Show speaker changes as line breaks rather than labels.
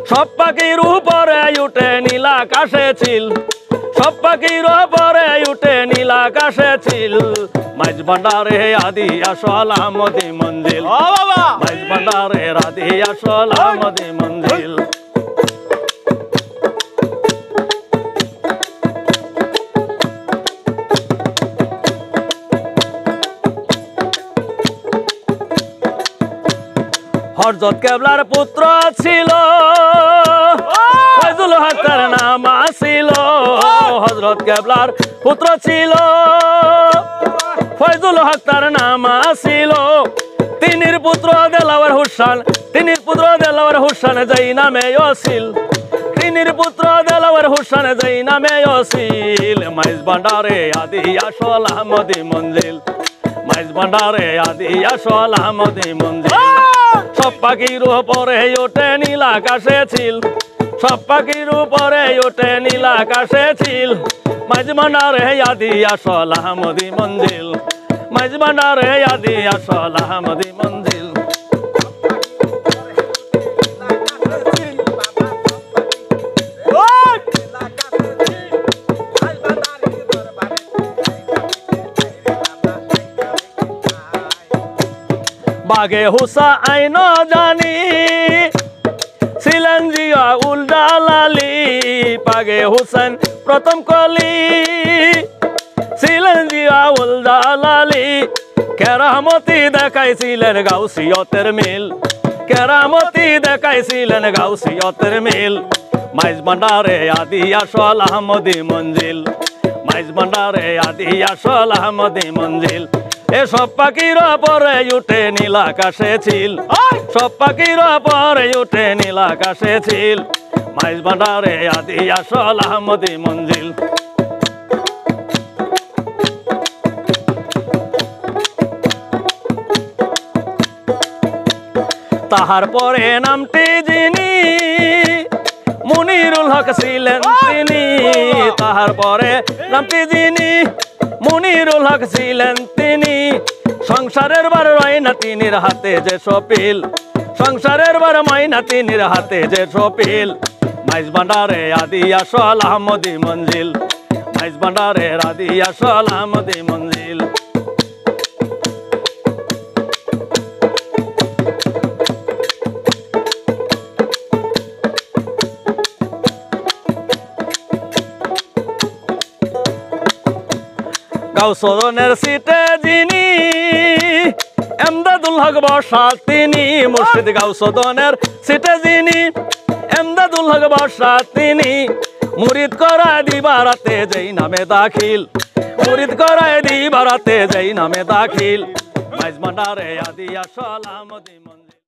সব পাখির উপরে উঠে নীল আকাশে চিল, সব পাখির উপরে উঠে নীল আকাশে চিল। মাইজ ভান্ডারে আদি আসল আমদি মঞ্জিল, মাইজ ভান্ডারে আদি আসল আমদি মঞ্জিল। হযরত কেবলার পুত্র ছিল, ফয়জুল হক তার নাম ছিল। হযরত কেবলার পুত্র ছিল, ফয়জুল হক তার নাম ছিল। তিনির পুত্র দেলাওয়ার হোসেন, তিনির পুত্র দেলাওয়ার হোসেন যেই নামে অছিল, তিনির পুত্র দেলাওয়ার হোসেন যেই নামে অছিল। মাইজ ভান্ডারে আদি আসল আহমদি মঞ্জিল, মাইজ ভান্ডারে আদি আসল আহমদি মঞ্জিল। সব পাখির উপরে ওঠে নীল আকাশে চিল, সব পাখির উপরে ওঠে নীল আকাশে চিল। মাইজ ভান্ডারে আদি আসল আহমদি মঞ্জিল, মাইজ ভান্ডারে আদি আসল আহমদি মঞ্জিল। বাগে হুসা আইন জানি ছিলেন জিয়া উল জালালি, বাগে হুসেন প্রথম কলি ছিলেন জিয়া উল জালালি। কেরামতি দেখাইছিলেন গাউসিয়তের মিল, কেরামতি দেখাইছিলেন গাউসিয়তের মিল। মাইজ ভান্ডারে আদি আসল আহমদি মঞ্জিল, মাইজ ভান্ডারে আদি আসল আহমদি মঞ্জিল। এ সব পাখির পরে উঠে নীল আকাশে চিল, সব পাখির পরে উঠে নীল আকাশে চিল। মাইজ ভান্ডারে আদি আসল আহমদি মঞ্জিল। তাহার পরে নামটি যিনি মুনিরুল হক ছিলেন তিনি, তাহার পরে নামটি যিনি মুনিরুল হক ছিলেন তিনি। সংসারের বার রয়না তিনির হাতে যে সপিল, সংসারের বার ময়না তিনির হাতে যে সপিল। মাইজ ভান্ডারে আদি আসল আহমদি মঞ্জিল, মাইজ ভান্ডারে আদি আসল আহমদি মঞ্জিল। গাউসনের সিটে যিনি এমদাদুল হক বর্ষা তিনি, মুর্শিদ গাউসনের সিটে যিনি এমদাদুল হক বর্ষা তিনি। মুরিদ করায় দিবারাতে যেই নামে দাখিল, মুরিদ করায় দিবারাতে যেই নামে দাখিল। মাইজ ভান্ডারে আদি আসল আহমদি মঞ্জিল।